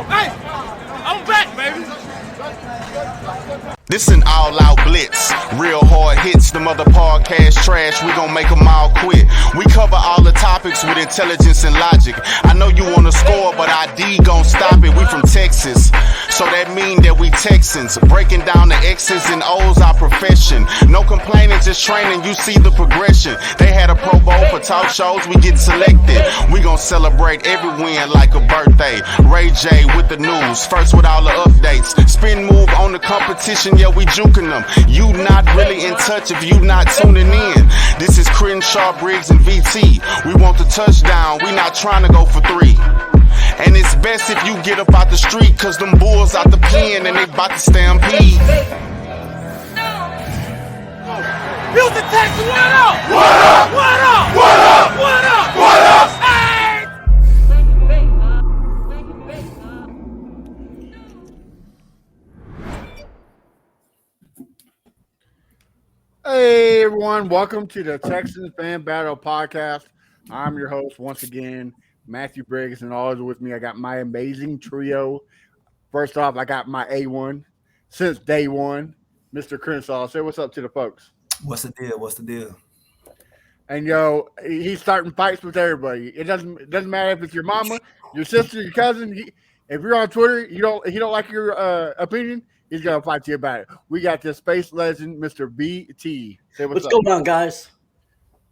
Okay, I'm back, baby. This an all-out blitz, real hard hits, them other podcast trash, we gon' make them all quit. We cover all the topics with intelligence and logic. I know you wanna score, but ID gon' stop it. We from Texas, so that mean that we Texans. Breaking down the X's and O's, our profession. No complaining, just training, you see the progression. They had a Pro Bowl for talk shows, we get selected. We gon' celebrate every win like a birthday. Ray J with the news, first with all the updates. Spin move on the competition, yeah, we juking them. You not really in touch if you not tuning in. This is Crenshaw, Briggs, and VT. We want the touchdown, we not trying to go for 3. And it's best if you get up out the street, cause them bulls out the pen and they bout to stampede. Houston Texans, what up? What up? What up? What up? What up? What up? Hey! Hey everyone, welcome to the Texans Fan Battle Podcast. I'm your host once again, Matthew Briggs, and always with me I got my amazing trio. First off, I got my A1 since day one, Mr. Crenshaw. Say what's up to the folks. What's the deal? What's the deal? And he's starting fights with everybody. It doesn't matter if it's your mama, your sister, your cousin. If you're on Twitter, he don't like your opinion. He's gonna fight you about it. We got this space legend, Mr. BT. Say what's up. going on, guys?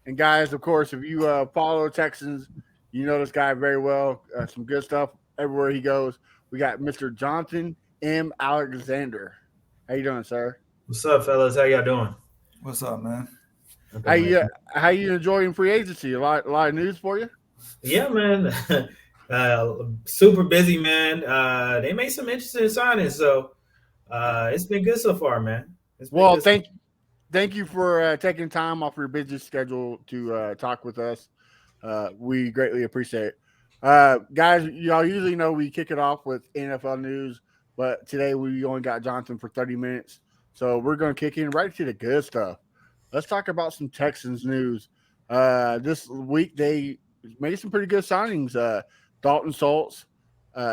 And guys, of course, if you follow Texans, you know this guy very well. Some good stuff everywhere he goes. We got Mr. Jonathan M. Alexander. How you doing, sir? What's up, fellas? How y'all doing? What's up, man? How you enjoying free agency? A lot of news for you? Yeah, man. Super busy, man. They made some interesting signings, so it's been good so far, man. Well, thank you for taking time off your busy schedule to talk with us. We greatly appreciate it. Guys, y'all usually know we kick it off with NFL news, but today we only got Jonathan for 30 minutes. So we're going to kick in right to the good stuff. Let's talk about some Texans news. This week they made some pretty good signings. Dalton Schultz,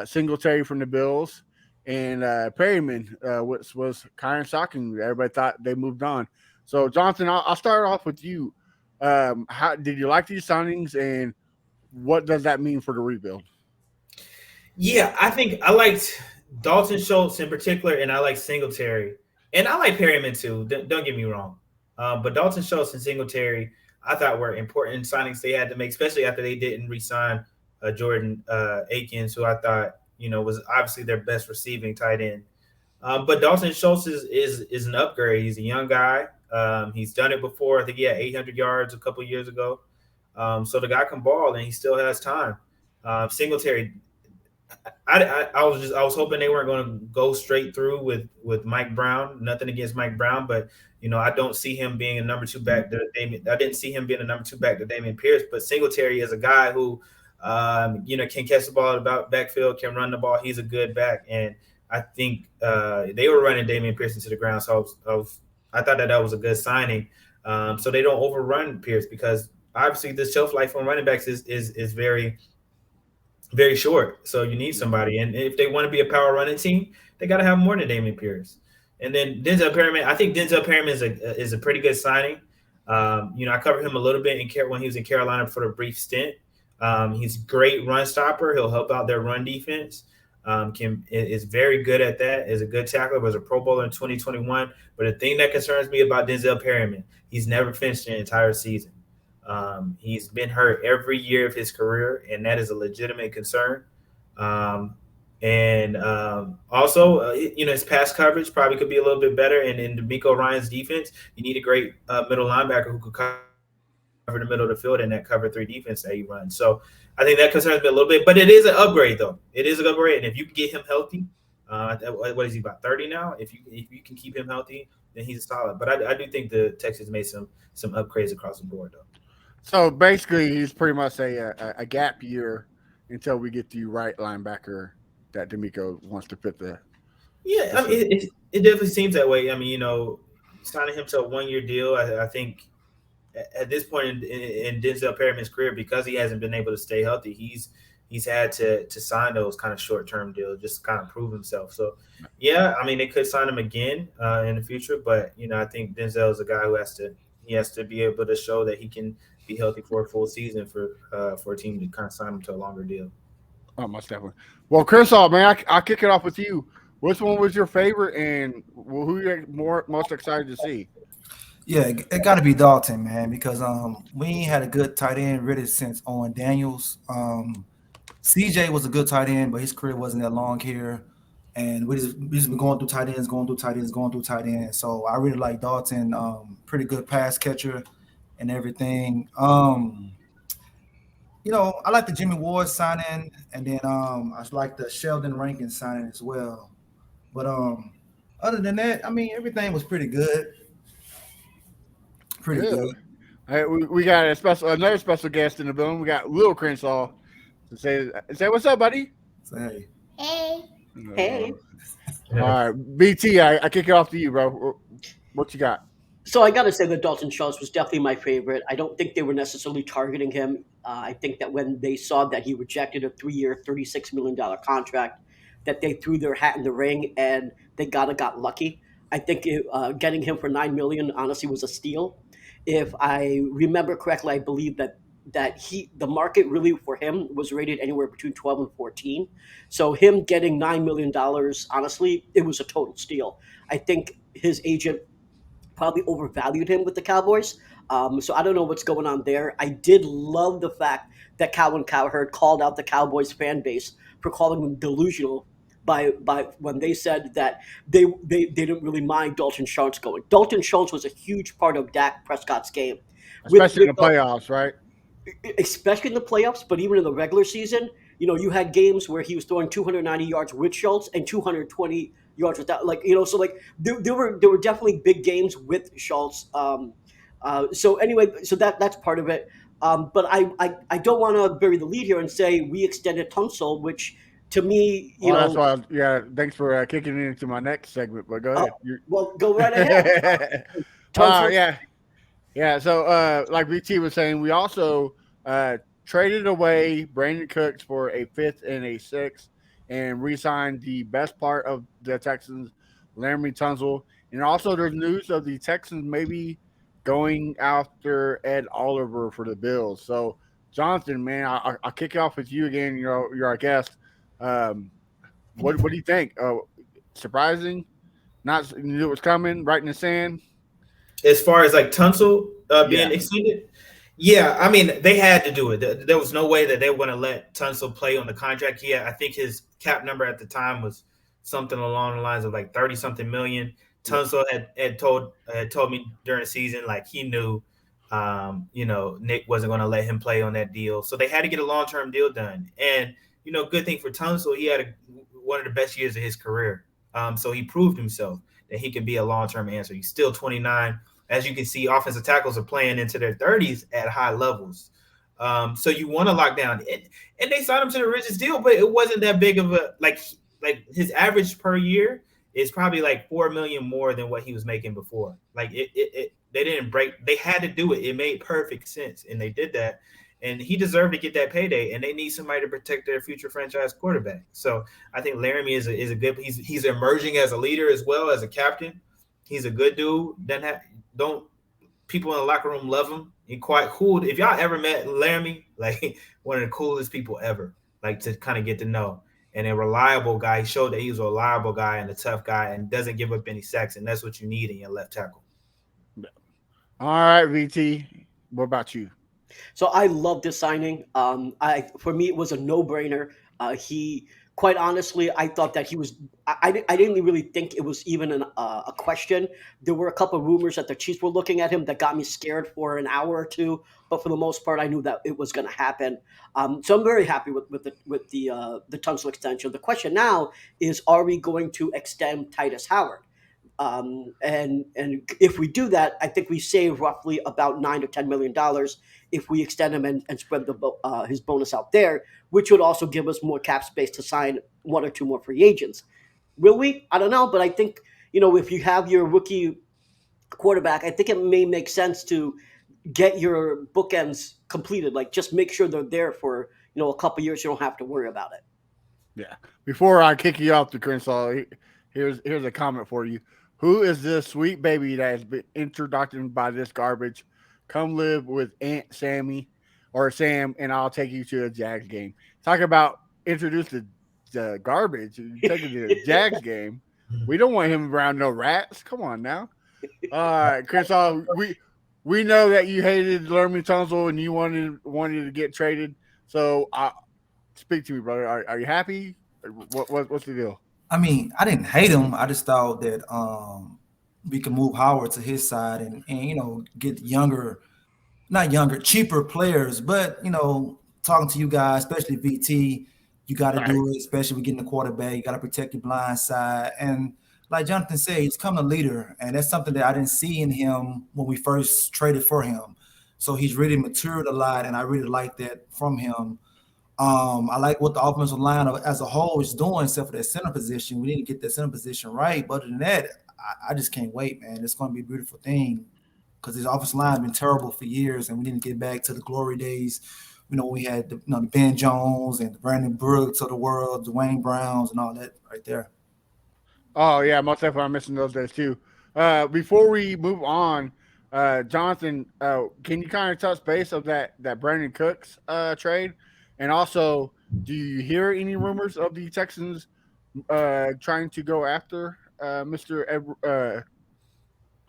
Singletary from the Bills, and Perryman, which was kind of shocking. Everybody thought they moved on. So, Jonathan, I'll start off with you. How did you like these signings, and what does that mean for the rebuild? Yeah, I think I liked Dalton Schultz in particular, and I like Singletary. And I like Perryman too, don't get me wrong. But Dalton Schultz and Singletary, I thought were important signings they had to make, especially after they didn't re-sign Jordan Akins, who I thought, was obviously their best receiving tight end. But Dalton Schultz is an upgrade. He's a young guy. He's done it before. I think he had 800 yards a couple of years ago. So the guy can ball, and he still has time. Singletary, I was hoping they weren't going to go straight through with Mike Brown. Nothing against Mike Brown, but I don't see him being a number 2 back to Damian. I didn't see him being a number 2 back to Dameon Pierce. But Singletary is a guy who, can catch the ball about backfield, can run the ball. He's a good back, and I think they were running Dameon Pierce into the ground. So I thought that was a good signing. So they don't overrun Pierce, because obviously the shelf life on running backs is very, very short. So you need somebody. And if they want to be a power running team, they got to have more than Dameon Pierce. And then Denzel Perryman, I think Denzel Perryman is a pretty good signing. I covered him a little bit when he was in Carolina for a brief stint. He's a great run stopper. He'll help out their run defense. Is very good at that. Is a good tackler. Was a Pro Bowler in 2021. But the thing that concerns me about Denzel Perryman, he's never finished an entire season. He's been hurt every year of his career, and that is a legitimate concern. Also, his pass coverage probably could be a little bit better. And in DeMeco Ryans' defense, you need a great middle linebacker who could cover the middle of the field in that cover 3 defense that he runs. So I think that concerns me a little bit, but it is an upgrade, though. It is an upgrade, and if you can get him healthy, what is he, about 30 now? If you can keep him healthy, then he's solid. But I do think the Texans made some upgrades across the board, though. So basically, he's pretty much a gap year until we get the right linebacker that DeMeco wants to fit the. Yeah, I mean, it definitely seems that way. I mean, signing him to a 1-year deal, I think at this point in Denzel Perryman's career, because he hasn't been able to stay healthy, he's he's had to sign those kind of short term deals just to kind of prove himself. So, yeah, I mean, they could sign him again in the future, but I think Denzel is a guy who has to be able to show that he can be healthy for a full season for a team to kind of sign him to a longer deal. Oh, most definitely. Well, Chris, man, I'll kick it off with you. Which one was your favorite, and who you most excited to see? Yeah, it got to be Dalton, man, because we ain't had a good tight end really since Owen Daniels. CJ was a good tight end, but his career wasn't that long here. And we just been going through tight ends, going through tight ends, going through tight ends. So I really like Dalton, pretty good pass catcher and everything. I like the Jimmy Ward signing, and then I like the Sheldon Rankins signing as well. But other than that, I mean, everything was pretty good. Pretty Good. good. Hey, we got another special guest in the building. We got Lil Crenshaw to say what's up, buddy. So hey, Hey. All right, BT, I kick it off to you, bro. What you got? So I got to say that Dalton Schultz was definitely my favorite. I don't think they were necessarily targeting him. I think that when they saw that he rejected a 3-year, $36 million contract, that they threw their hat in the ring and they got lucky. I think getting him for $9 million honestly was a steal. If I remember correctly, I believe that the market really for him was rated anywhere between 12 and 14. So him getting $9 million, honestly, it was a total steal. I think his agent probably overvalued him with the Cowboys. So I don't know what's going on there. I did love the fact that Colin Cowherd called out the Cowboys fan base for calling them delusional by when they said that they didn't really mind Dalton Schultz going. Dalton Schultz was a huge part of Dak Prescott's game, Especially in the playoffs, right? especially in the playoffs, but even in the regular season, you had games where he was throwing 290 yards with Schultz and 220 yards without. So there were definitely big games with Schultz. So anyway, so that's part of it. But I don't want to bury the lead here and say we extended Tunsil, which to me, Oh, that's why. Yeah, thanks for kicking it into my next segment. But go ahead. well, go right ahead. Tunsil, Yeah. Yeah, so like BT was saying, we also traded away Brandon Cooks for a fifth and a sixth and re-signed the best part of the Texans, Laramie Tunsil. And also there's news of the Texans maybe going after Ed Oliver for the Bills. So, Jonathan, man, I'll kick it off with you again. You're our guest. What do you think? Surprising? Not you knew it was coming, right in the sand? As far as like Tunsil being Yeah. extended, yeah, I mean they had to do it. There was no way that they were going to let Tunsil play on the contract. Yeah, I think his cap number at the time was something along the lines of like 30 something million. Tunsil had told me during the season like he knew, Nick wasn't going to let him play on that deal, so they had to get a long term deal done. And good thing for Tunsil, he had one of the best years of his career. So he proved himself that he can be a long term answer. He's still 29. As you can see, offensive tackles are playing into their 30s at high levels. So you want to lock down it. And they signed him to the richest deal, but it wasn't that big of a like his average per year is probably like $4 million more than what he was making before. Like they didn't break, they had to do it. It made perfect sense. And they did that. And he deserved to get that payday, and they need somebody to protect their future franchise quarterback. So I think Laramie is a good. He's emerging as a leader as well as a captain. He's a good dude. Don't people in the locker room love him? He's quite cool. If y'all ever met Laramie, like one of the coolest people ever, like to kind of get to know. And a reliable guy. He showed that he was a reliable guy and a tough guy and doesn't give up any sacks, and that's what you need in your left tackle. All right, VT. What about you? So I love this signing. For me, it was a no-brainer. He, quite honestly, I thought that he was. I didn't really think it was even a question. There were a couple of rumors that the Chiefs were looking at him that got me scared for an hour or two. But for the most part, I knew that it was going to happen. So I'm very happy with the Tunsil extension. The question now is, are we going to extend Titus Howard? And if we do that, I think we save roughly about $9 to $10 million if we extend him and spread his bonus out there, which would also give us more cap space to sign one or two more free agents. Will we? I don't know, but I think if you have your rookie quarterback, I think it may make sense to get your bookends completed. Like just make sure they're there for a couple years, you don't have to worry about it. Yeah. Before I kick you off the Crenshaw, here's a comment for you. Who is this sweet baby that has been introduced by this garbage? Come live with Aunt Sammy or Sam, and I'll take you to a Jags game. Talk about introduce the garbage. You take it to the Jags game. We don't want him around no rats. Come on now. All right, Crenshaw, we know that you hated Lermy Tunsil and you wanted to get traded. So speak to me, brother. Are you happy? What's the deal? I mean, I didn't hate him. I just thought that we could move Howard to his side and get cheaper players. But talking to you guys, especially VT, you got to do it. Especially with getting the quarterback, you got to protect your blind side. And like Jonathan said, he's come a leader, and that's something that I didn't see in him when we first traded for him. So he's really matured a lot, and I really like that from him. I like what the offensive line as a whole is doing, except for that center position. We need to get that center position right. But other than that, I just can't wait, man. It's going to be a beautiful thing because this offensive line has been terrible for years, and we need to get back to the glory days. We had the Ben Jones and the Brandon Brooks of the world, Dwayne Browns, and all that right there. Oh yeah, most definitely. I'm missing those days too. Before we move on, Jonathan, can you kind of touch base of that Brandon Cooks trade? And also, do you hear any rumors of the Texans trying to go after Mr.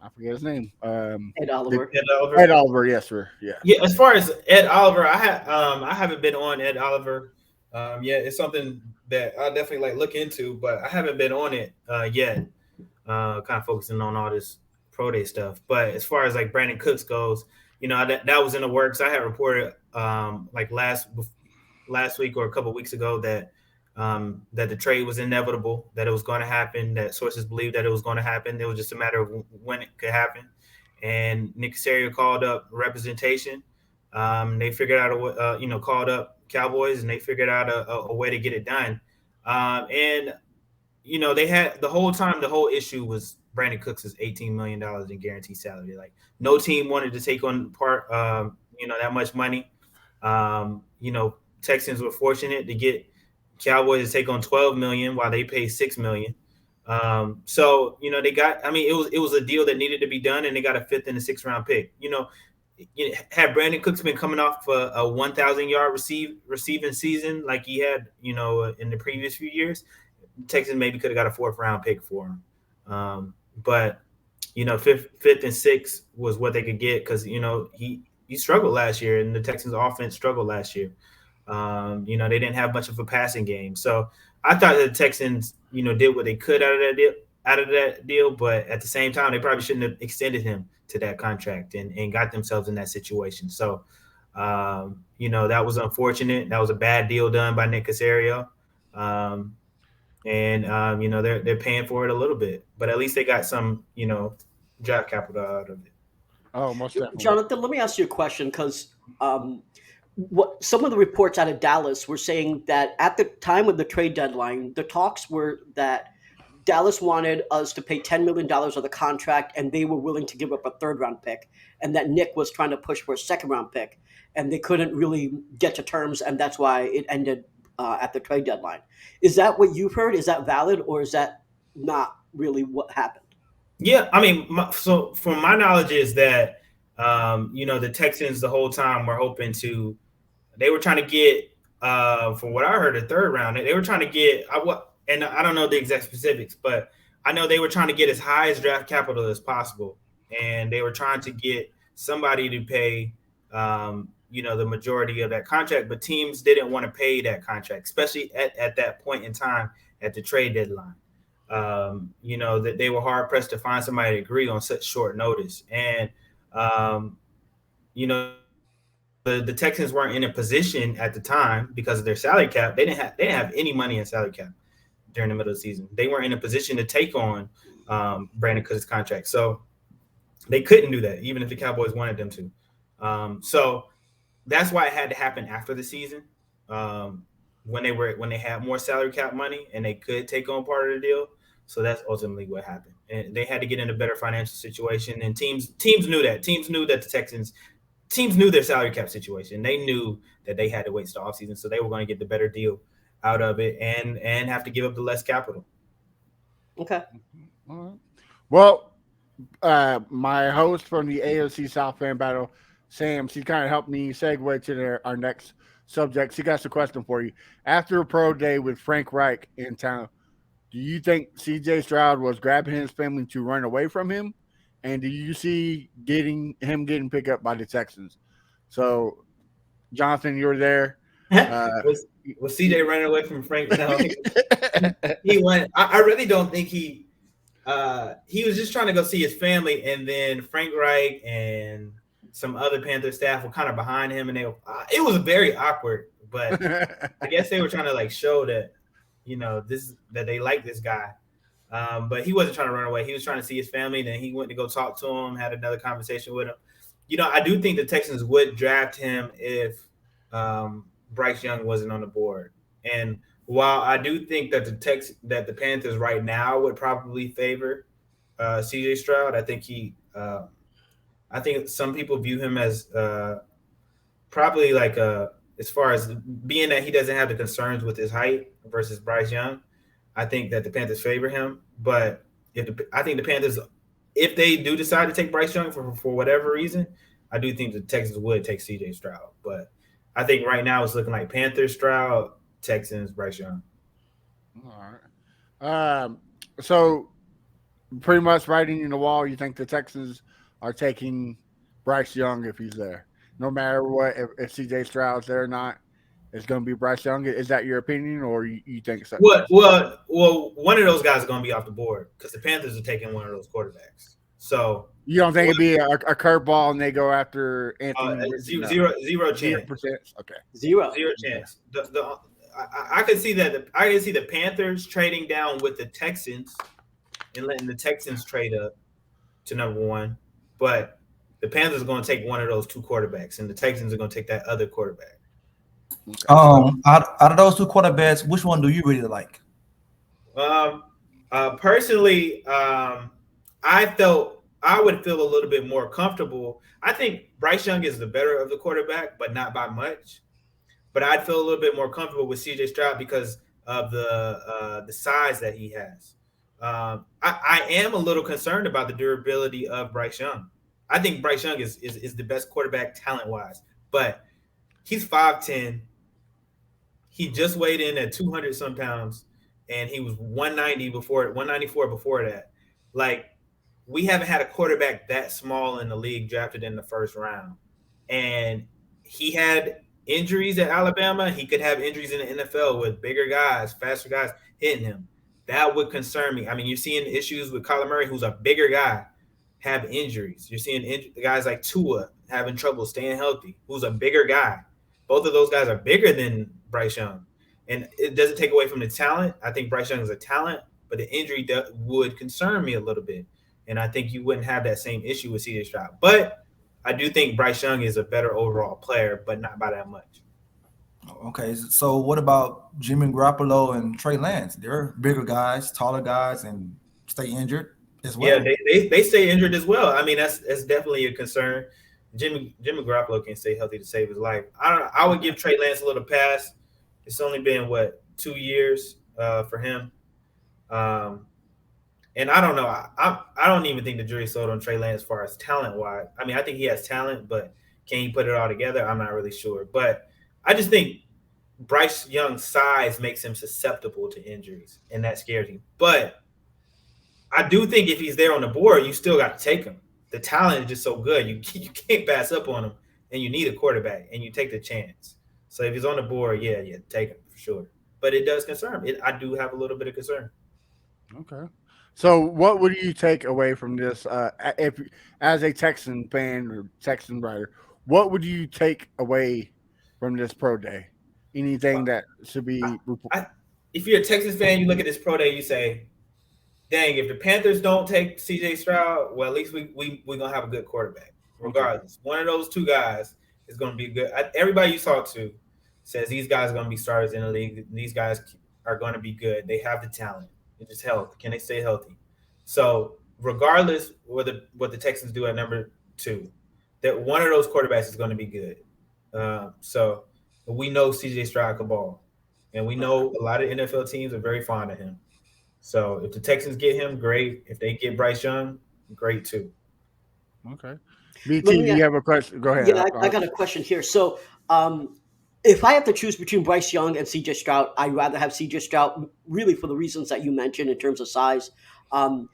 I forget his name. Ed Oliver. Ed Oliver, yes, sir. Yeah. Yeah. As far as Ed Oliver, I haven't been on Ed Oliver. It's something that I definitely look into, but I haven't been on it yet. Kind of focusing on all this pro day stuff. But as far as Brandon Cooks goes, that was in the works. I had reported last week or a couple of weeks ago that the trade was inevitable, that it was going to happen, that sources believed that it was going to happen. It was just a matter of when it could happen. And Nick Caserio called up representation. They figured out called up Cowboys, and they figured out a way to get it done. They had the whole issue was Brandon Cooks is $18 million in guaranteed salary. No team wanted to take on that much money. Texans were fortunate to get Cowboys to take on $12 million while they pay $6 million. They got. I mean, it was a deal that needed to be done, and they got a 5th and a 6th round pick. Had Brandon Cooks been coming off a 1,000-yard receiving season like he had, in the previous few years, Texans maybe could have got a 4th round pick for him. But 5th and 6th was what they could get because he struggled last year, and the Texans offense struggled last year. They didn't have much of a passing game. So I thought that the Texans, did what they could out of that deal. But at the same time, they probably shouldn't have extended him to that contract and got themselves in that situation. So, that was unfortunate. That was a bad deal done by Nick Caserio. They're paying for it a little bit, but at least they got some, draft capital out of it. Oh, most definitely. Jonathan, let me ask you a question because what some of the reports out of Dallas were saying that at the time of the trade deadline, the talks were that Dallas wanted us to pay $10 million of the contract, and they were willing to give up a 3rd round pick, and that Nick was trying to push for a 2nd round pick, and they couldn't really get to terms, and that's why it ended at the trade deadline. Is that what you've heard? Is that valid, or is that not really what happened? Yeah, I mean, so from my knowledge is that the Texans the whole time were hoping to. They were trying to get, from what I heard, a 3rd round. They were trying to get and I don't know the exact specifics, but I know they were trying to get as high as draft capital as possible, and they were trying to get somebody to pay, the majority of that contract. But teams didn't want to pay that contract, especially at that point in time at the trade deadline. That they were hard pressed to find somebody to agree on such short notice, and the Texans weren't in a position at the time because of their salary cap. They didn't have any money in salary cap during the middle of the season. They weren't in a position to take on Brandon Cooks' contract, so they couldn't do that, even if the Cowboys wanted them to. So that's why it had to happen after the season, when they had more salary cap money and they could take on part of the deal. So that's ultimately what happened, and they had to get in a better financial situation. And teams knew that. Teams knew that the Texans teams knew their salary cap situation. They knew that they had to wait the offseason, so they were going to get the better deal out of it and have to give up the less capital. Okay. All right. Well, my host from the AOC South Fan Battle, Sam, she kind of helped me segue to our next subject. She got a question for you. After a pro day with Frank Reich in town, do you think CJ Stroud was grabbing his family to run away from him? And do you see getting picked up by the Texans? So, Jonathan, you were there. Was CJ running away from Frank? No, he went. I really don't think he was just trying to go see his family, and then Frank Reich and some other Panther staff were kind of behind him, and it was very awkward. But I guess they were trying to like show that that they like this guy. But he wasn't trying to run away. He was trying to see his family. Then he went to go talk to him, had another conversation with him. I do think the Texans would draft him if Bryce Young wasn't on the board. And while I do think that the Panthers right now would probably favor CJ Stroud, I think some people view him as probably like as far as being that he doesn't have the concerns with his height versus Bryce Young. I think that the Panthers favor him, but I think the Panthers, if they do decide to take Bryce Young for whatever reason, I do think the Texans would take CJ Stroud. But I think right now it's looking like Panthers, Stroud, Texans, Bryce Young. All right. So pretty much writing in the wall, you think the Texans are taking Bryce Young if he's there, no matter what, if CJ Stroud's there or not. It's going to be Bryce Young. Is that your opinion, or you think so? Well, one of those guys is going to be off the board because the Panthers are taking one of those quarterbacks. So you don't think it'd be a curveball and they go after Anthony? Zero chance. 0%. Okay, zero chance. I can see that. I can see the Panthers trading down with the Texans and letting the Texans trade up to number one, but the Panthers are going to take one of those two quarterbacks, and the Texans are going to take that other quarterback. Okay. Out of those two quarterbacks, which one do you really like? Personally, I would feel a little bit more comfortable. I think Bryce Young is the better of the quarterback, but not by much. But I'd feel a little bit more comfortable with CJ Stroud because of the size that he has. I am a little concerned about the durability of Bryce Young. I think Bryce Young is the best quarterback talent-wise, but he's 5'10". He just weighed in at 200 some pounds, and he was 194 before that. Like, we haven't had a quarterback that small in the league drafted in the first round. And he had injuries at Alabama. He could have injuries in the NFL with bigger guys, faster guys hitting him. That would concern me. I mean, you're seeing issues with Kyler Murray, who's a bigger guy, have injuries. You're seeing guys like Tua having trouble staying healthy, who's a bigger guy. Both of those guys are bigger than Bryce Young. And it doesn't take away from the talent. I think Bryce Young is a talent, but the injury would concern me a little bit. And I think you wouldn't have that same issue with CJ Stroud. But I do think Bryce Young is a better overall player, but not by that much. Okay, so what about Jimmy Garoppolo and Trey Lance? They're bigger guys, taller guys, and stay injured as well. Yeah, they stay injured as well. I mean, that's definitely a concern. Jimmy Garoppolo can stay healthy to save his life. I would give Trey Lance a little pass. It's only been 2 years for him, and I don't know. I don't even think the jury's sold on Trey Lance as far as talent wise. I mean, I think he has talent, but can he put it all together? I'm not really sure. But I just think Bryce Young's size makes him susceptible to injuries, and that scares him. But I do think if he's there on the board, you still got to take him. The talent is just so good. You can't pass up on him, and you need a quarterback, and you take the chance. So if he's on the board, yeah, take him for sure. But it does concern me. I do have a little bit of concern. Okay. So what would you take away from this? If as a Texan fan or Texan writer, what would you take away from this pro day? Anything that should be? If you're a Texans fan, you look at this pro day, you say, "Dang! If the Panthers don't take CJ Stroud, well, at least we're gonna have a good quarterback. Regardless, one of those two guys is gonna be good." Everybody you talk to says these guys are gonna be starters in the league. These guys are gonna be good. They have the talent. It's just health. Can they stay healthy? So regardless what the Texans do at number 2, that one of those quarterbacks is going to be good. So we know CJ Stroud can ball, and we know a lot of NFL teams are very fond of him. So if the Texans get him, great. If they get Bryce Young, great too. Okay. BT, Let do me you have a question? Go ahead. Yeah, I got a question here. So, if I have to choose between Bryce Young and CJ Stroud, I'd rather have CJ Stroud, really for the reasons that you mentioned in terms of size. Um,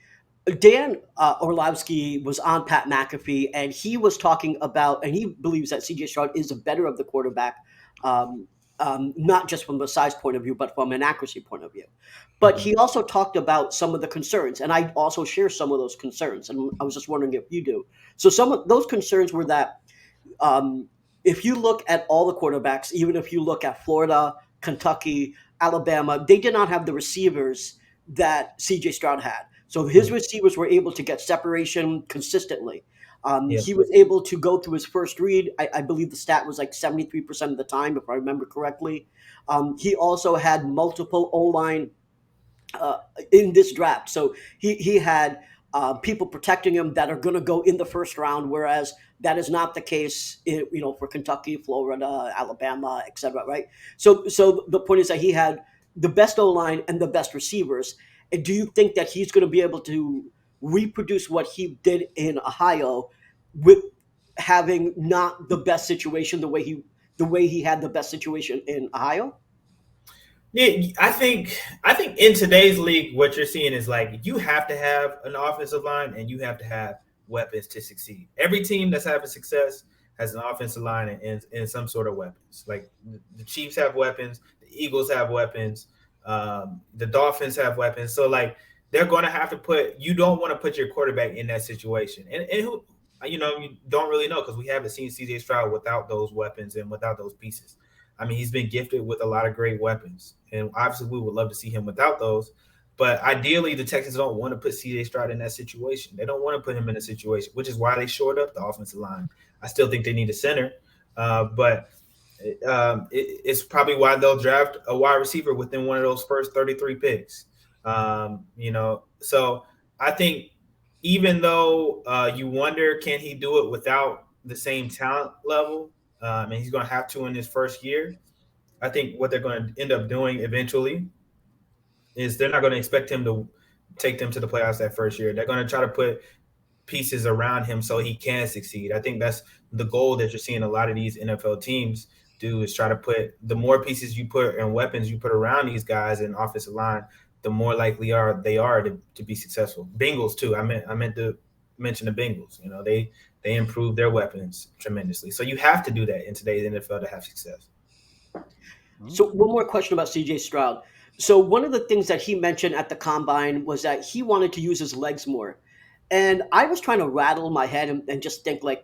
Dan Orlovsky was on Pat McAfee, and he was talking about, and he believes that CJ Stroud is the better of the quarterback, um, not just from a size point of view, but from an accuracy point of view. But Mhm. he also talked about some of the concerns, and I also share some of those concerns, and I was just wondering if you do. So some of those concerns were that um, if you look at all the quarterbacks, even if you look at Florida, Kentucky, Alabama, they did not have the receivers that CJ Stroud had. So his Mhm. receivers were able to get separation consistently. Yeah. He was able to go through his first read. I believe the stat was like 73% of the time, if I remember correctly. He also had multiple O line uh, in this draft. So he had people protecting him that are going to go in the first round, whereas that is not the case, for Kentucky, Florida, Alabama, etc. Right. So the point is that he had the best O line and the best receivers. And do you think that he's going to be able to reproduce what he did in Ohio with having not the best situation the way he had the best situation in Ohio? Yeah, I think in today's league, what you're seeing is like you have to have an offensive line and you have to have weapons to succeed. Every team that's having success has an offensive line and some sort of weapons. Like the Chiefs have weapons, the Eagles have weapons, the Dolphins have weapons. So like they're going to have to put. You don't want to put your quarterback in that situation, and who you don't really know because we haven't seen CJ Stroud without those weapons and without those pieces. I mean, he's been gifted with a lot of great weapons, and obviously, we would love to see him without those. But ideally, the Texans don't want to put C.J. Stroud in that situation. They don't want to put him in a situation, which is why they shored up the offensive line. I still think they need a center, but it's probably why they'll draft a wide receiver within one of those first 33 picks. So I think even though you wonder can he do it without the same talent level, and he's going to have to in his first year. I think what they're going to end up doing eventually is they're not going to expect him to take them to the playoffs that first year. They're going to try to put pieces around him so he can succeed. I think that's the goal that you're seeing a lot of these NFL teams do is try to put the more pieces you put and weapons you put around these guys in offensive line, the more likely they are to be successful. Bengals too. I meant to mention the Bengals. They improved their weapons tremendously. So you have to do that in today's NFL to have success. So one more question about CJ Stroud. So one of the things that he mentioned at the combine was that he wanted to use his legs more. And I was trying to rattle my head and just think like,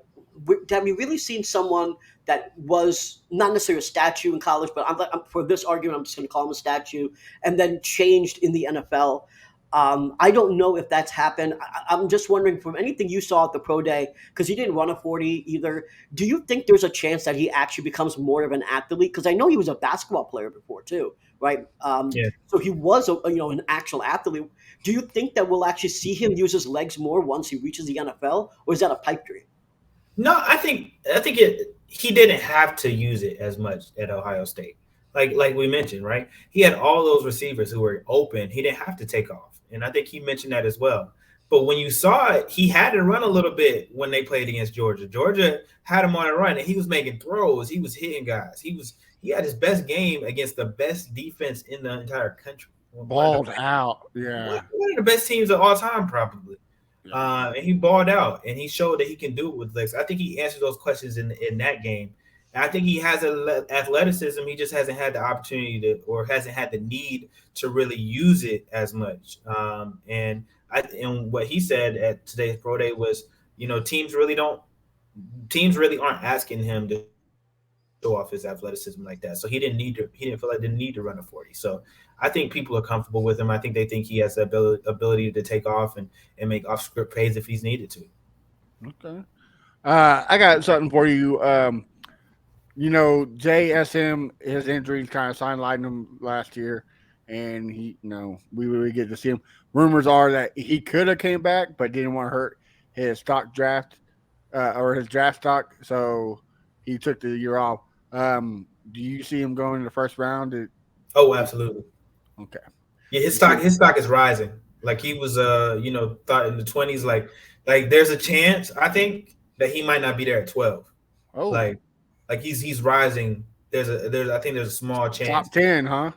have we really seen someone that was not necessarily a statue in college, but for this argument, I'm just going to call him a statue, and then changed in the NFL? I don't know if that's happened. I'm just wondering from anything you saw at the pro day, because he didn't run a 40 either. Do you think there's a chance that he actually becomes more of an athlete? Because I know he was a basketball player before too, right? Yeah. So he was an actual athlete. Do you think that we'll actually see him use his legs more once he reaches the NFL, or is that a pipe dream? No, I think he didn't have to use it as much at Ohio State. Like we mentioned, right? He had all those receivers who were open. He didn't have to take off. And I think he mentioned that as well. But when you saw it, he had to run a little bit when they played against Georgia. Georgia had him on a run and he was making throws. He was hitting guys. He had his best game against the best defense in the entire country. Balled out. Yeah. One of the best teams of all time, probably. And he balled out, and he showed that he can do it with legs. I think he answered those questions in that game. And I think he has athleticism. He just hasn't had the opportunity or hasn't had the need to really use it as much. And what he said at today's pro day was, teams really aren't asking him to show off his athleticism like that. So he didn't feel like the need to run a 40. So I think people are comfortable with him. I think they think he has the ability to take off and make off script plays if he's needed to. Okay. I got something for you. JSM, his injuries kind of sidelined him last year, and we really get to see him. Rumors are that he could have came back, but didn't want to hurt his stock draft. or his draft stock, so he took the year off. Do you see him going in the first round? Oh, absolutely. Okay. Yeah, his stock is rising. Like he was thought in the 20s, like there's a chance I think that he might not be there at 12. Oh, Like he's rising. I think there's a small chance. top 10, huh?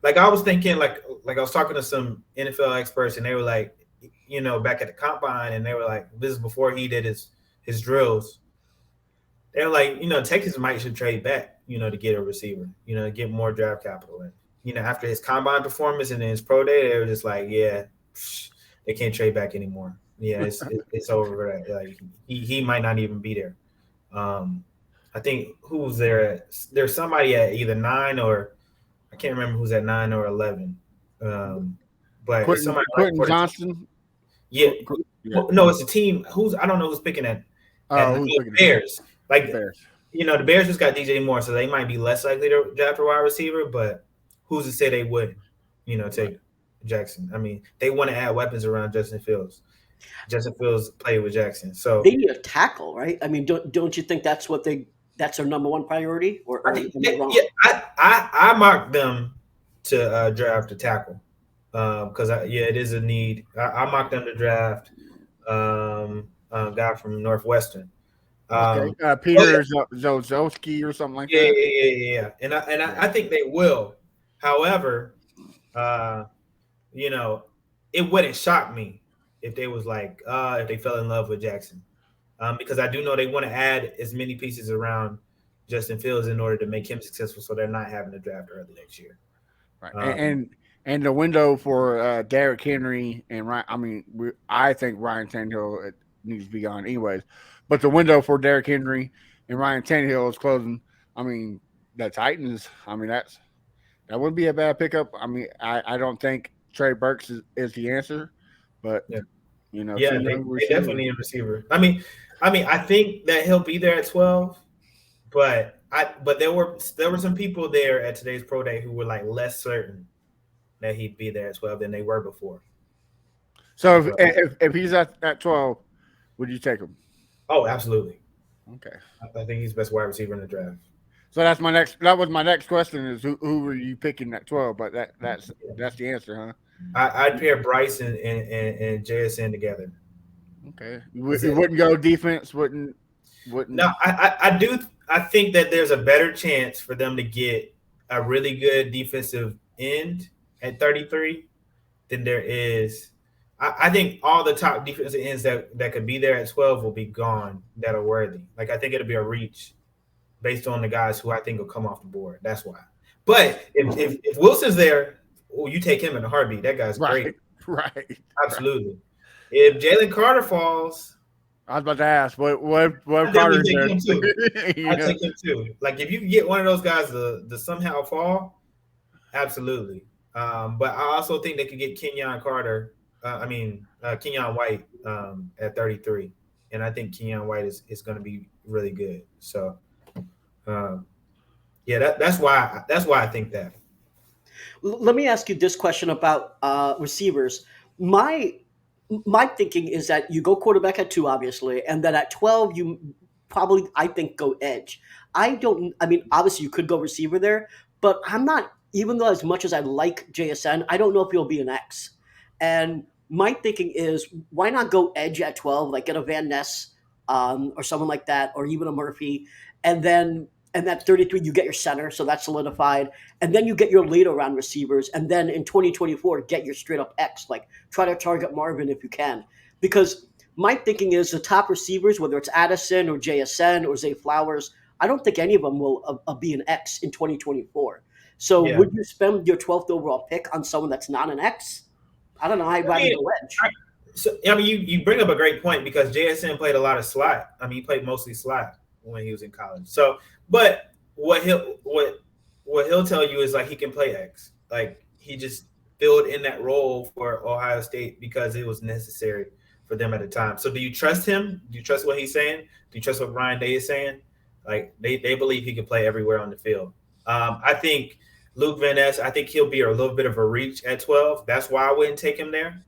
Like I was thinking like I was talking to some NFL experts and they were like, back at the combine and they were like, this is before he did his drills. They were like, Texas might should trade back, to get a receiver, to get more draft capital. And, after his combine performance and then his pro day, they were just like, yeah, they can't trade back anymore. Yeah, it's over. Like he might not even be there. I think who was there? There's somebody at either 9 or I can't remember who's at 9 or 11. But Quentin, somebody Quentin like Johnston. Yeah. Yeah. No, it's a team. I don't know who's picking at Who's the picking Bears. Like Bears? the Bears just got DJ Moore, so they might be less likely to draft a wide receiver. But who's to say they wouldn't? Take Jackson. I mean, they want to add weapons around Justin Fields. Justin Fields played with Jackson, so They need a tackle, right? I mean, don't you think that's that's their number one priority? Or I think am I wrong? I marked them to draft a tackle because it is a need. I marked them to draft a guy from Northwestern. Okay. Peter Zolzowski or something like that. Yeah. And I think they will. However, it wouldn't shock me if they was like if they fell in love with Jackson, because I do know they want to add as many pieces around Justin Fields in order to make him successful, so they're not having to draft early next year. Right. And the window for Derrick Henry and Ryan. I mean, I think Ryan Tannehill needs to be gone anyways. But the window for Derrick Henry and Ryan Tannehill is closing. I mean, the Titans. I mean, that wouldn't be a bad pickup. I mean, I don't think Trey Burks is the answer, but they receiver. definitely need a receiver. I mean, I think that he'll be there at 12, but there were some people there at today's pro day who were like less certain that he'd be there at 12 than they were before. So if he's at 12, would you take him? Oh, absolutely. Okay. I think he's the best wide receiver in the draft. So that was my next question is who were you picking at 12? But that's the answer, huh? I'd pair Bryce and JSN together. Okay. You wouldn't go defense, wouldn't. No, I do. I think that there's a better chance for them to get a really good defensive end at 33 than there is. I think all the top defensive ends that could be there at 12 will be gone that are worthy. Like, I think it'll be a reach based on the guys who I think will come off the board. That's why. But if Wilson's there, you take him in a heartbeat. That guy's great. Right. Absolutely. Right. If Jalen Carter falls, I was about to ask, what Carter's there? I take him too. Like, if you can get one of those guys to somehow fall, absolutely. But I also think they could get Kenyon White at 33, and I think Kenyon White is going to be really good. So, that's why I think that. Let me ask you this question about receivers. My thinking is that you go quarterback at 2, obviously, and then at 12 you probably, I think, go edge. Obviously you could go receiver there, but I'm not. Even though as much as I like JSN, I don't know if he'll be an X. And my thinking is, why not go edge at 12, like get a Van Ness or someone like that, or even a Murphy, and at 33 you get your center, so that's solidified, and then you get your later round receivers, and then in 2024 get your straight up X, like try to target Marvin if you can, because my thinking is the top receivers, whether it's Addison or JSN or Zay Flowers, I don't think any of them will be an X in 2024. So would you spend your 12th overall pick on someone that's not an X? I don't know. I'd rather go edge. You bring up a great point because JSN played a lot of slot. I mean, he played mostly slot when he was in college. So, but what he'll tell you is like he can play X. Like he just filled in that role for Ohio State because it was necessary for them at the time. So, do you trust him? Do you trust what he's saying? Do you trust what Ryan Day is saying? Like they believe he can play everywhere on the field. I think Luke Van Ness, I think he'll be a little bit of a reach at 12. That's why I wouldn't take him there.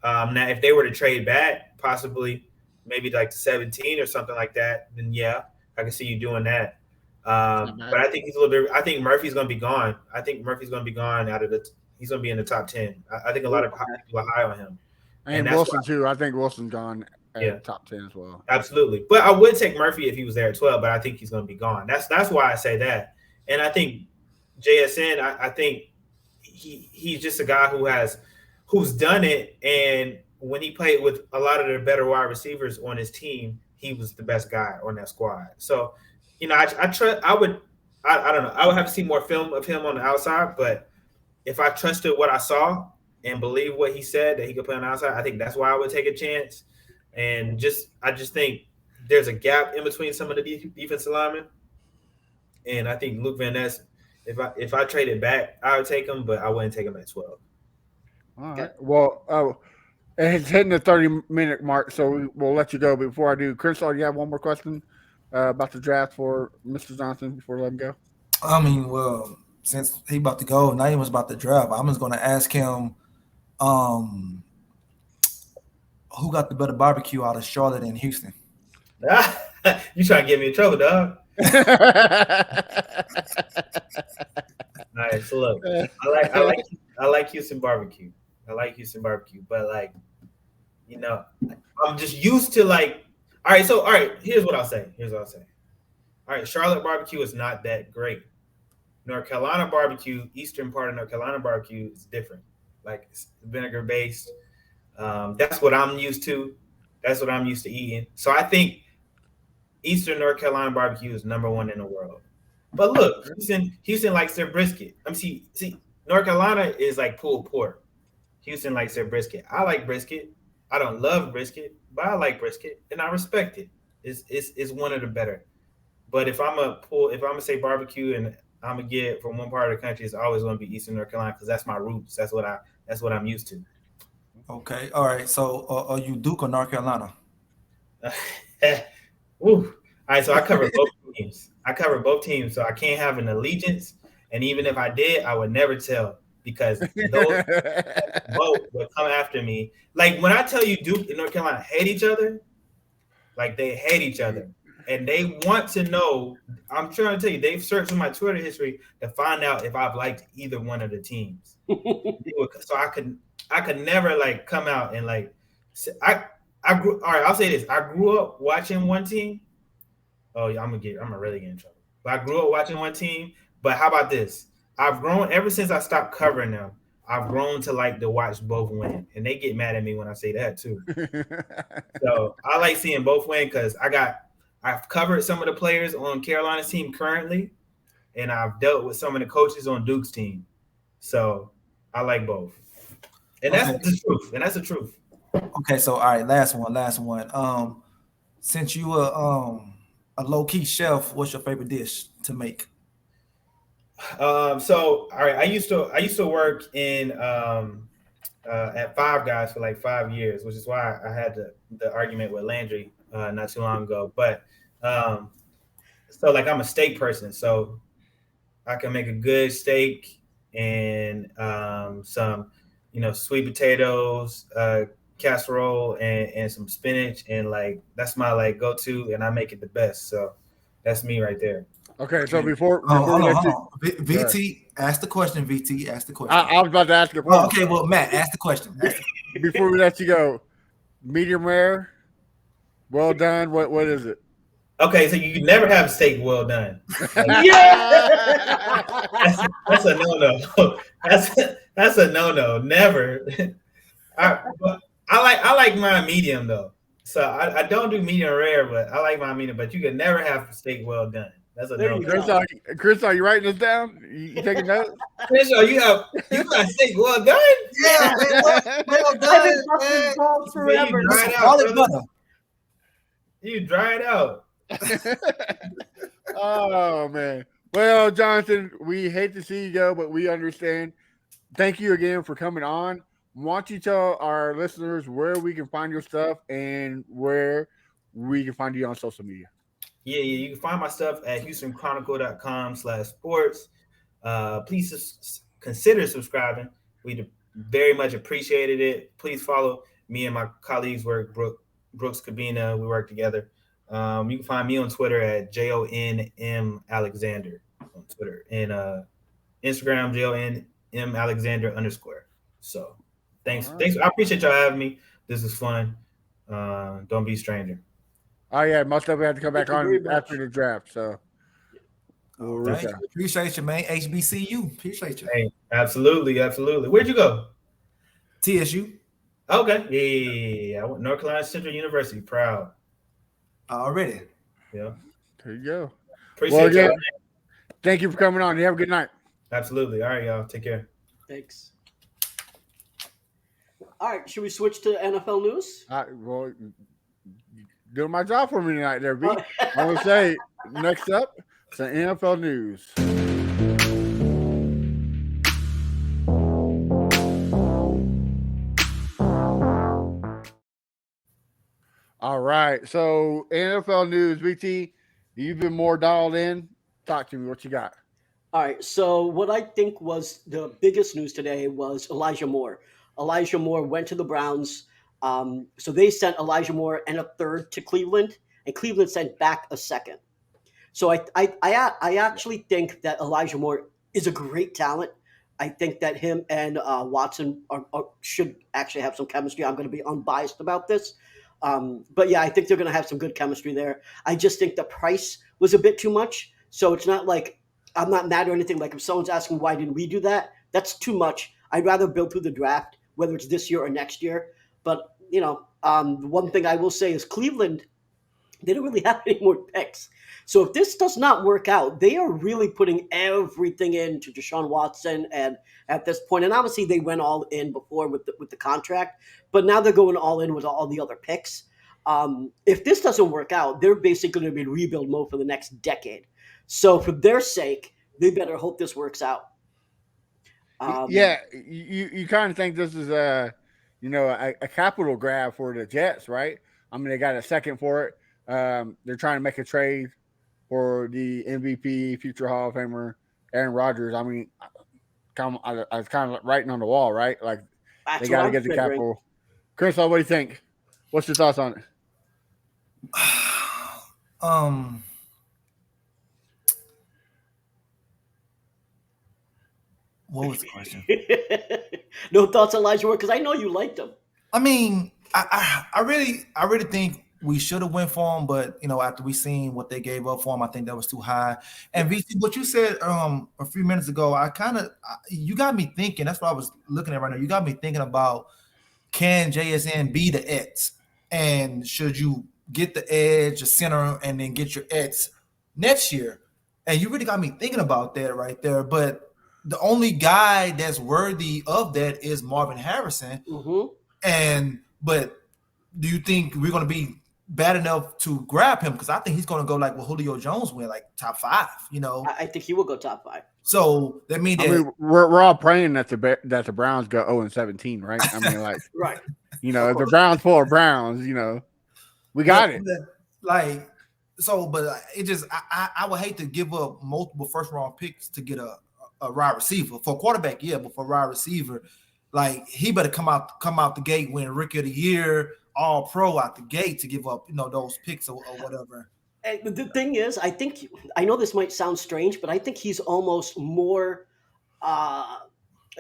Now, if they were to trade back, possibly maybe like 17 or something like that, then yeah, I can see you doing that. But I think he's a little bit. I think Murphy's going to be gone. I think Murphy's going to be gone out of the. He's going to be in the top 10. I think a lot of people are high on him, And that's Wilson why, too. I think Wilson's gone at yeah, top 10 as well. absolutely. But I would take Murphy if he was there at 12. But I think he's going to be gone. That's why I say that. And I think JSN. I think he's just a guy who's done it. And when he played with a lot of the better wide receivers on his team, he was the best guy on that squad. So, I trust. I don't know. I would have to see more film of him on the outside, but if I trusted what I saw and believe what he said that he could play on the outside, I think that's why I would take a chance. And I just think there's a gap in between some of the defensive linemen, and I think Luke Van Ness, if I traded back, I would take him, but I wouldn't take him at 12. All right. Well, it's hitting the 30-minute mark, so we'll let you go. But before I do, Crenshaw, do you have one more question about the draft for Mr. Johnson before I let him go? I mean, well, since he about to go, now he was about to draft. I'm just going to ask him, who got the better barbecue out of Charlotte and Houston? You trying to get me in trouble, dog? All right, so look, I like Houston barbecue. I like Houston barbecue, but I'm just used to all right. Here's what I'll say. All right, Charlotte barbecue is not that great. North Carolina barbecue, eastern part of North Carolina barbecue is different. Like it's vinegar based. That's what I'm used to. That's what I'm used to eating. So I think Eastern North Carolina barbecue is number one in the world. But look, Houston likes their brisket. See, North Carolina is like pulled pork. Houston likes their brisket. I like brisket. I don't love brisket, but I like brisket and I respect it. It's one of the better. But if I'm gonna say barbecue and I'm gonna get from one part of the country, it's always gonna be Eastern North Carolina because that's my roots. That's what I'm used to. Okay, all right. So, are you Duke or North Carolina? Ooh. All right, so I cover both teams. So I can't have an allegiance. And even if I did, I would never tell because those both would come after me. Like when I tell you Duke and North Carolina hate each other, like they hate each other. And they want to know, I'm trying to tell you, they've searched my Twitter history to find out if I've liked either one of the teams. So I could never come out and I grew. All right, I'll say this: I grew up watching one team. Oh, yeah, I'm gonna really get in trouble. But I grew up watching one team. But how about this? I've grown ever since I stopped covering them. I've grown to watch both win, and they get mad at me when I say that too. So I like seeing both win because I've covered some of the players on Carolina's team currently, and I've dealt with some of the coaches on Duke's team. So I like both, and that's the truth. Okay, so all right, last one. Since you were a low-key chef, what's your favorite dish to make? So all right, I used to work in at Five Guys for 5 years, which is why I had the argument with Landry not too long ago. But so I'm a steak person, so I can make a good steak and some sweet potatoes, casserole and some spinach, and that's my go-to, and I make it the best. So that's me right there. Okay, so before hold on. VT, ask the question. VT, ask the question. I was about to ask you. Oh, okay, well, Matt, ask the question. Before we let you go, medium rare, well done. What is it? Okay, so you can never have steak well done. Yeah, That's a no-no. That's a no-no. Never. I like mine medium though. So I don't do medium rare, but I like mine medium. But you can never have steak well done. That's a no-no. Chris, are you writing this down? You taking notes? Chris, you got steak well done? Yeah, well done. forever. You dry it out. Oh man. Well, Jonathan, we hate to see you go, but we understand. Thank you again for coming on. Why don't you tell our listeners where we can find your stuff and where we can find you on social media? Yeah, you can find my stuff at HoustonChronicle.com/sports. Please consider subscribing. We'd very much appreciated it. Please follow me and my colleagues' work, Brooke Brooks Cabina. We work together. You can find me on Twitter at JONM Alexander on Twitter and Instagram JONM Alexander _. So All right. thanks. I appreciate y'all having me. This is fun. Don't be a stranger. Oh yeah, most of we have to come Thank back you very on much. after the draft. So we'll Oh, reach thank out. you. Appreciate you, man. HBCU. Appreciate you. Hey, absolutely, absolutely. Where'd you go? TSU. Okay, yeah. I went North Carolina Central University. Proud. Already. Yeah. There you go. Well, Appreciate again, y'all. thank you for coming on. You have a good night. Absolutely. All right, y'all. Take care. Thanks. All right, should we switch to NFL news? Well, doing my job for me tonight, there, B. Uh, I want to say next up, some NFL news. All right, so NFL news, BT. You've been more dialed in. Talk to me. What you got? All right. So what I think was the biggest news today was Elijah Moore. Elijah Moore went to the Browns. So they sent Elijah Moore and a third to Cleveland, and Cleveland sent back a second. So I actually think that Elijah Moore is a great talent. I think that him and Watson should actually have some chemistry. I'm going to be unbiased about this. But yeah, I think they're going to have some good chemistry there. I just think the price was a bit too much. So it's not like I'm not mad or anything. Like if someone's asking why didn't we do that, that's too much. I'd rather build through the draft, whether it's this year or next year. But one thing I will say is Cleveland, they don't really have any more picks. So if this does not work out, they are really putting everything into Deshaun Watson. And at this point, and obviously they went all in before with the contract, but now they're going all in with all the other picks. If this doesn't work out, they're basically going to be in rebuild mode for the next decade. So for their sake, they better hope this works out. Yeah, you kind of think this is a capital grab for the Jets, right? I mean, they got a second for it. They're trying to make a trade for the MVP, future Hall of Famer Aaron Rodgers. I mean, I was kind of writing on the wall, right? Like they That's what got to I'm get the figuring. capital. Chris, what do you think? What's your thoughts on it? Um, what was the question? No thoughts, Elijah Moore, because I know you liked him. I mean, I really think we should have went for him, but after we seen what they gave up for him, I think that was too high. And VC, what you said a few minutes ago, you got me thinking. That's what I was looking at right now. You got me thinking about, can JSN be the X, and should you get the edge, the center, and then get your X next year? And you really got me thinking about that right there. But the only guy that's worthy of that is Marvin Harrison. Mm-hmm. But do you think we're going to be bad enough to grab him? Because I think he's going to go like what Julio Jones went, like top 5. I think he will go top 5. So that means I mean, we're all praying that the Browns go 0-17, right? I mean, like right. if the Browns pull Browns, we got it. Like but it just I would hate to give up multiple first round picks to get a wide receiver. For a quarterback, yeah, but for a wide receiver, like he better come out the gate, win Rookie of the Year, All Pro out the gate to give up those picks or whatever. And the thing is, I know this might sound strange, but I think he's almost more.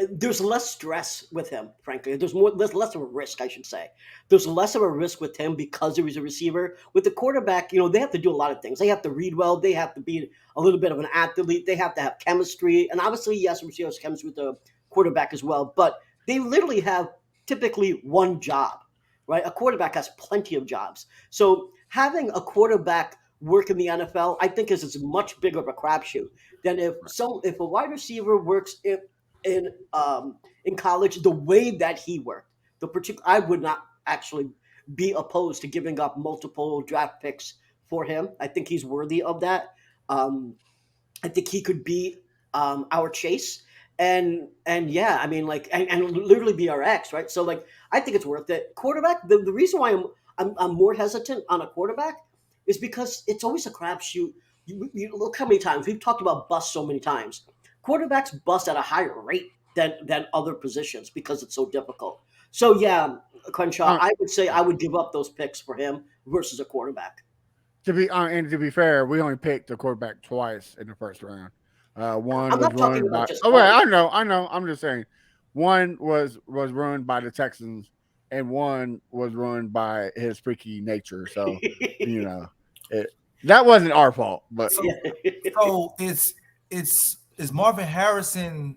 There's less stress with him, frankly. There's less of a risk, I should say. There's less of a risk with him because he's a receiver. With the quarterback, they have to do a lot of things. They have to read well. They have to be a little bit of an athlete. They have to have chemistry. And obviously, yes, receiver has chemistry with the quarterback as well. But they literally have typically one job, right? A quarterback has plenty of jobs. So having a quarterback work in the NFL, I think is much bigger of a crapshoot than if a wide receiver works in college the way that he worked. I would not actually be opposed to giving up multiple draft picks for him. I think he's worthy of that. I think he could be our Chase. And yeah, I mean, like, and literally be our X, right? So like, I think it's worth it. Quarterback. The reason why I'm more hesitant on a quarterback is because it's always a crapshoot. You look how many times we've talked about bust so many times. Quarterbacks bust at a higher rate than other positions because it's so difficult. So yeah, Crenshaw, I would say I would give up those picks for him versus a quarterback. To be fair, we only picked the quarterback twice in the first round. One I'm was not talking ruined about by. just Oh, wait, one. I know. I'm just saying, one was ruined by the Texans, and one was ruined by his freaky nature. So, you know, it, that wasn't our fault, but So, so is Marvin Harrison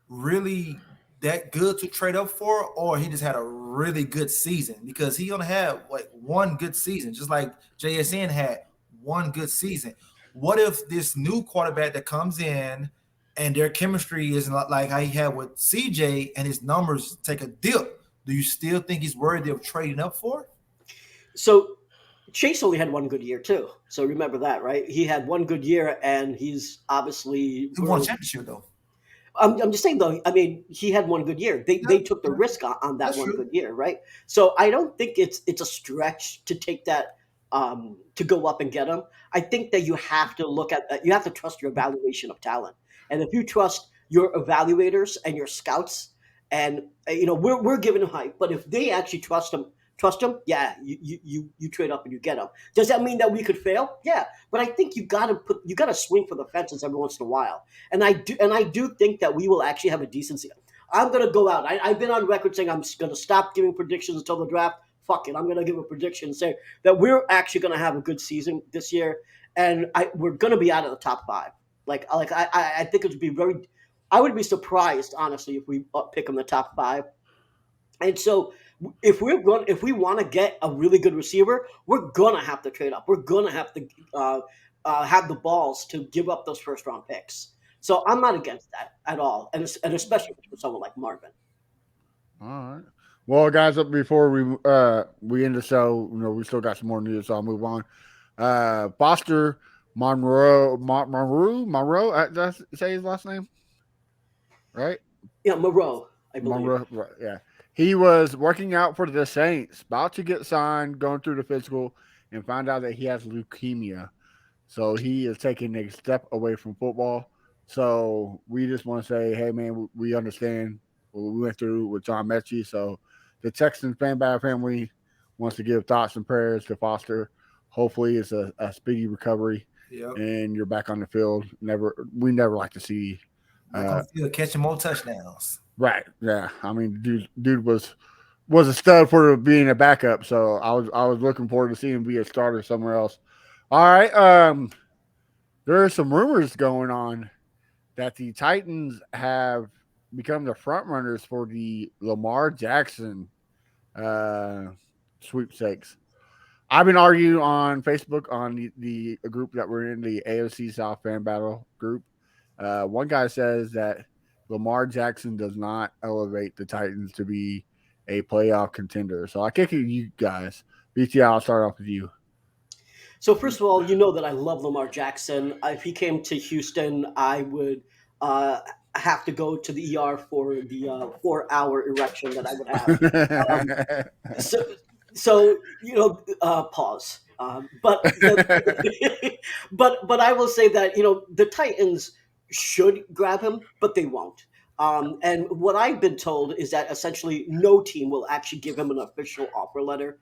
really that good to trade up for, or he just had a really good season? Because he only had like one good season, just like JSN had one good season. What if this new quarterback that comes in and their chemistry is not like how he had with CJ and his numbers take a dip? Do you still think he's worthy of trading up for? So Chase only had one good year too. So remember that, right? He had one good year, and he's obviously. He won a championship though. I'm just saying though. I mean, he had one good year. They Yeah, took the risk on that that's one true. good year, right? So I don't think it's a stretch to take that to go up and get him. I think that you have to look at that. You have to trust your evaluation of talent, and if you trust your evaluators and your scouts, and we're giving him hype, but if they actually trust him, yeah, you trade up and you get him. Does that mean that we could fail? Yeah, but I think you gotta swing for the fences every once in a while. And I do think that we will actually have a decent season. I'm gonna go out. I've been on record saying I'm gonna stop giving predictions until the draft. Fuck it, I'm gonna give a prediction and say that we're actually gonna have a good season this year, and we're gonna be out of the top five. I think it would be very. I would be surprised honestly if we pick in the top five. And so if we want to get a really good receiver, we're gonna have to trade up. We're gonna have to have the balls to give up those first round picks. So I'm not against that at all, and especially for someone like Marvin. all right. Well, guys, before we end the show, we still got some more news, so I'll move on. Foster Monroe. Did I say his last name right? Yeah, Moreau, I believe. Monroe, right, yeah. He was working out for the Saints, about to get signed, going through the physical, and found out that he has leukemia. So he is taking a step away from football. So we just want to say, hey, man, we understand what we went through with John Mechie. So the Texans fan by family wants to give thoughts and prayers to Foster. Hopefully, it's a speedy recovery, Yep. and you're back on the field. We never like to see. Back on the field, catching more touchdowns. Right. Yeah. I mean, dude was a stud for being a backup. So I was looking forward to seeing him be a starter somewhere else. All right. There are some rumors going on that the Titans have become the front runners for the Lamar Jackson sweepstakes. I've been arguing on Facebook on the group that we're in, the AOC South Fan Battle group. One guy says that Lamar Jackson does not elevate the Titans to be a playoff contender. So I kick it to you guys. BT, I'll start off with you. So first of all, you know that I love Lamar Jackson. If he came to Houston, I would uh, have to go to the ER for the 4 hour erection that I would have. Um, so, so pause. But I will say that the Titans should grab him, but they won't. And what I've been told is that essentially no team will actually give him an official offer letter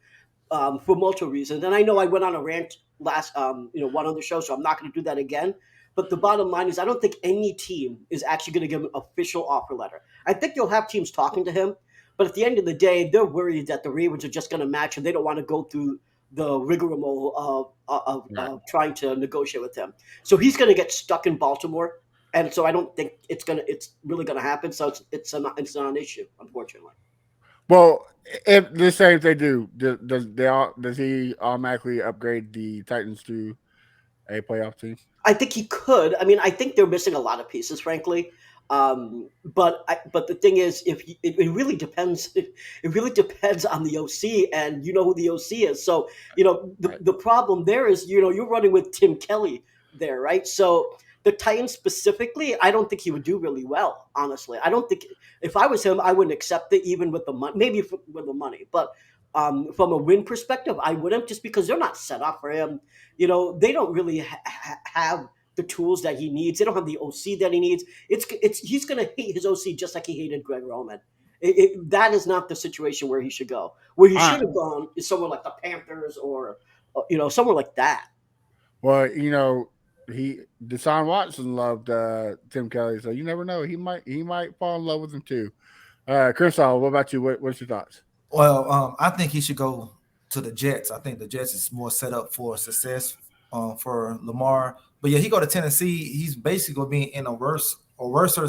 for multiple reasons. And I know I went on a rant last, one on the show, so I'm not going to do that again. But the bottom line is, I don't think any team is actually going to give him an official offer letter. I think you'll have teams talking to him, but at the end of the day, they're worried that the Ravens are just going to match, and they don't want to go through the rigmarole of trying to negotiate with him. So he's going to get stuck in Baltimore, and so I don't think it's really gonna happen. So it's not an issue, unfortunately. Well, if they do, does he automatically upgrade the Titans to a playoff team? I think he could. I mean, I think they're missing a lot of pieces, frankly. But the thing is, it really depends. It really depends on the OC, and you know who the OC is. So the problem there is you're running with Tim Kelly there, right? So the Titans specifically, I don't think he would do really well. Honestly, I don't think if I was him, I wouldn't accept it even with the money. Maybe with the money, but from a win perspective, I wouldn't just because they're not set up for him. They don't really have the tools that he needs. They don't have the OC that he needs. It's he's gonna hate his OC just like he hated Greg Roman. That is not the situation where he should go. Where he should have gone is somewhere like the Panthers or somewhere like that. Well, Deshaun Watson loved Tim Kelly, so you never know. He might fall in love with him too. Crenshaw, what about you? What's your thoughts? Well, I think he should go to the Jets. I think the Jets is more set up for success for Lamar. But yeah, he go to Tennessee. He's basically going to be in a worse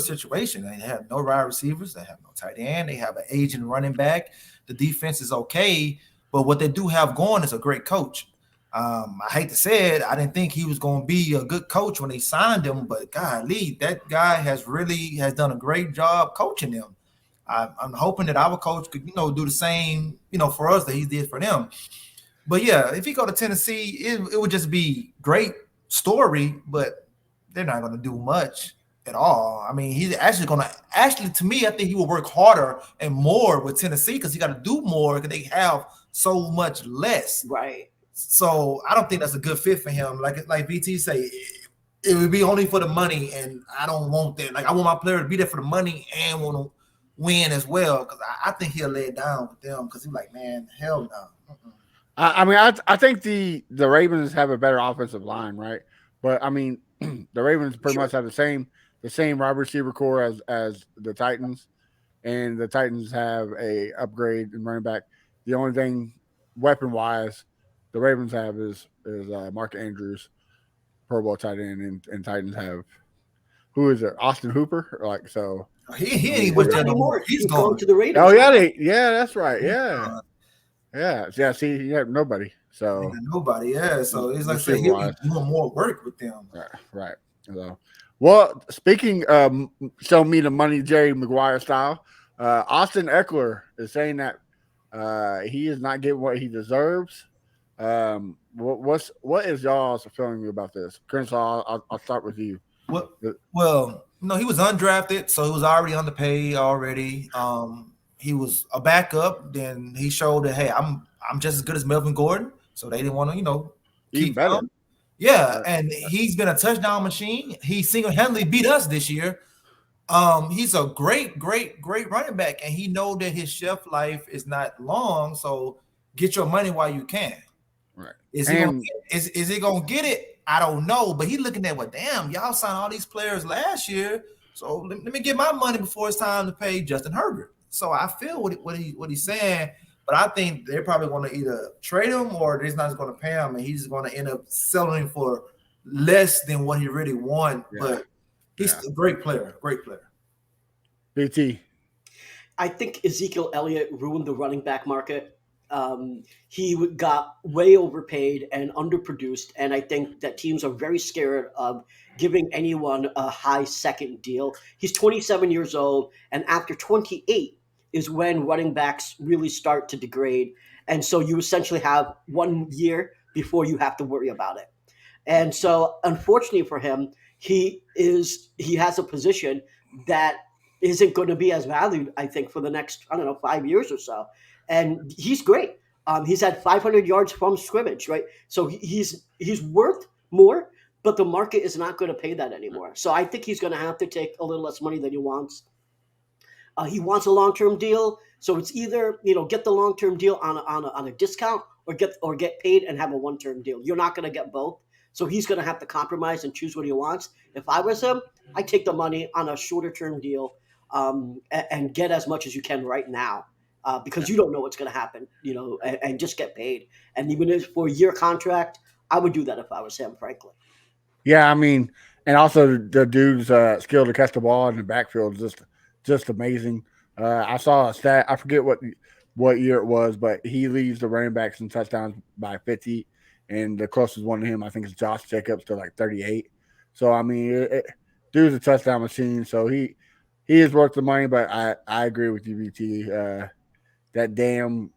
situation. They have no wide receivers. They have no tight end. They have an aging running back. The defense is okay, but what they do have going is a great coach. I hate to say it, I didn't think he was going to be a good coach when they signed him, but golly, that guy has done a great job coaching them. I'm hoping that our coach could, do the same, for us that he did for them. But yeah, if he go to Tennessee, it would just be great story, but they're not going to do much at all. I mean, he's actually to me, I think he will work harder and more with Tennessee because he got to do more because they have so much less. Right. So I don't think that's a good fit for him. Like BT say, it would be only for the money, and I don't want that. Like I want my player to be there for the money and want to win as well because I think he'll lay it down with them because he's like, man, hell no. I think the Ravens have a better offensive line, right? But I mean, the Ravens pretty much have the same wide receiver core as the Titans, and the Titans have a upgrade in running back. The only thing weapon wise the Ravens have is Mark Andrews, Pro Bowl tight end, and Titans have who is it? Austin Hooper, like so. He ain't with them anymore. He's gone to the Raiders. Oh yeah, that's right. Yeah. Yeah. See, you have nobody. So nobody. Yeah. So it's like say he'll be doing more work with them. Right. So, well, speaking show me the money, Jerry Maguire style. Austin Eckler is saying that he is not getting what he deserves. What is y'all's feeling about this? Crenshaw, I'll start with you. Well, no, he was undrafted, so he was already underpaid already. He was a backup. Then he showed that hey, I'm just as good as Melvin Gordon. So they didn't want to keep better. Him. Yeah, and he's been a touchdown machine. He single-handedly beat us this year. He's a great running back, and he know that his shelf life is not long. So get your money while you can. Right. Is he gonna get it? I don't know, but he looking at damn, y'all signed all these players last year. So let me get my money before it's time to pay Justin Herbert. So I feel what he's saying, but I think they're probably going to either trade him or they're not going to pay him, and he's going to end up selling for less than what he really won. Yeah. But he's a great player. BT. I think Ezekiel Elliott ruined the running back market. He got way overpaid and underproduced, and I think that teams are very scared of giving anyone a high second deal. He's 27 years old, and after 28 is when running backs really start to degrade, and so you essentially have 1 year before you have to worry about it. And so, unfortunately for him, he has a position that isn't going to be as valued, I think, for the next 5 years or so. And he's great. He's had 500 yards from scrimmage, right? So he's worth more, but the market is not going to pay that anymore. So I think he's going to have to take a little less money than he wants. He wants a long-term deal, so it's either get the long-term deal on a discount or get paid and have a one-term deal. You're not going to get both, so he's going to have to compromise and choose what he wants. If I was him, I'd take the money on a shorter-term deal and get as much as you can right now. Because you don't know what's going to happen, and just get paid. And even if for a year contract, I would do that if I was him, frankly. Yeah, I mean, and also the dude's skill to catch the ball in the backfield is just amazing. I saw a stat. I forget what year it was, but he leads the running backs in touchdowns by 50, and the closest one to him, I think, is Josh Jacobs to like 38. So I mean, dude's a touchdown machine. So he is worth the money. But I agree with you, BT. That damn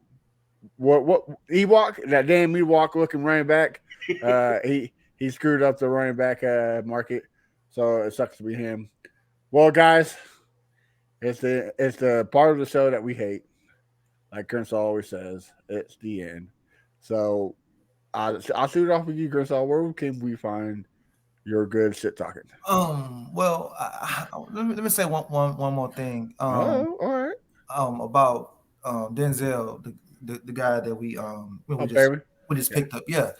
Ewok looking running back. He screwed up the running back market, so it sucks to be him. Well, guys, it's the part of the show that we hate. Like Crenshaw always says, it's the end. So I'll shoot it off with you, Crenshaw. Where can we find your good shit talking? Well, let me say one more thing. All right. about Denzel, the guy that we Perry? just picked up. Yeah.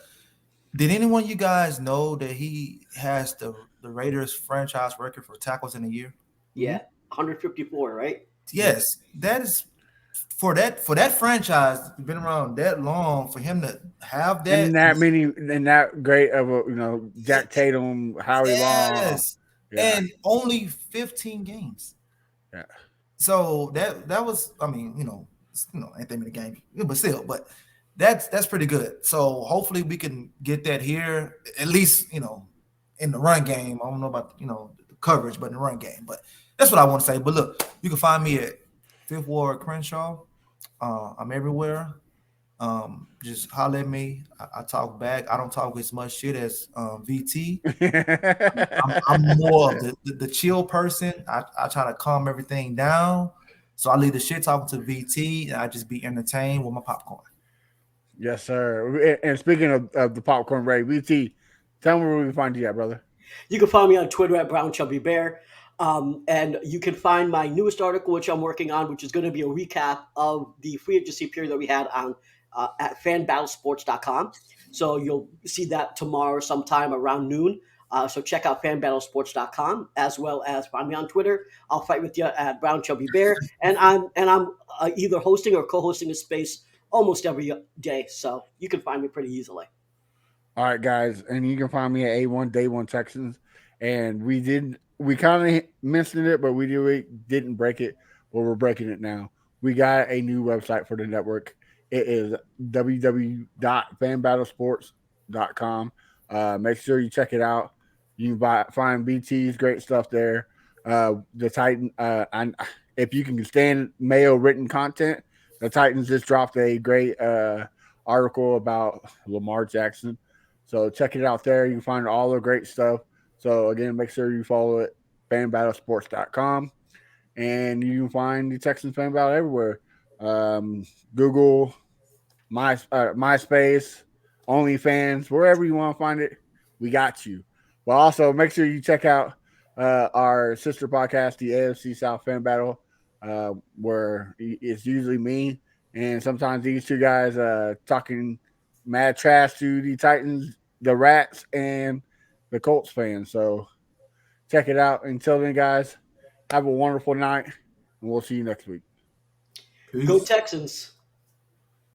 Did anyone of you guys know that he has the Raiders franchise record for tackles in a year? Yeah, 154, right? Yes, that is for that franchise been around that long for him to have that. And that great of a Jack Tatum, Howie Long. Yes, Yeah. and only 15 games. Yeah. So that was, I mean, ain't that many games, but still, but that's pretty good. So hopefully we can get that here, at least, in the run game. I don't know about, the coverage, but in the run game. But that's what I want to say. But look, you can find me at Fifth Ward Crenshaw. I'm everywhere. Just holler at me. I talk back. I don't talk as much shit as VT. I'm more of the chill person. I try to calm everything down. So I leave the shit talking to VT and I just be entertained with my popcorn. Yes, sir. And speaking of the popcorn Ray, VT, tell me where we can find you at, brother. You can find me on Twitter at Brown Chubby Bear. And you can find my newest article, which I'm working on, which is going to be a recap of the free agency period that we had on at fanbattlesports.com. So you'll see that tomorrow sometime around noon. So check out fanbattlesports.com as well as find me on Twitter. I'll fight with you at Brown Chubby Bear, and I'm either hosting or co-hosting a space almost every day. So you can find me pretty easily. All right, guys, and you can find me at A1 Day One Texans. And we kind of mentioned it, but we didn't break it, but we're breaking it now. We got a new website for the network. It is www.fanbattlesports.com. Make sure you check it out. You can find BT's great stuff there. The Titan, and if you can stand Mayo written content, the Titans just dropped a great article about Lamar Jackson. So check it out there. You can find all the great stuff. So again, make sure you follow it, fanbattlesports.com. And you can find the Texans Fan Battle everywhere. Google, MySpace, OnlyFans, wherever you want to find it, we got you. But also make sure you check out our sister podcast, the AFC South Fan Battle, where it's usually me and sometimes these two guys talking mad trash to the Titans, the Rats, and the Colts fans. So check it out. Until then, guys, have a wonderful night, and we'll see you next week. Go Texans.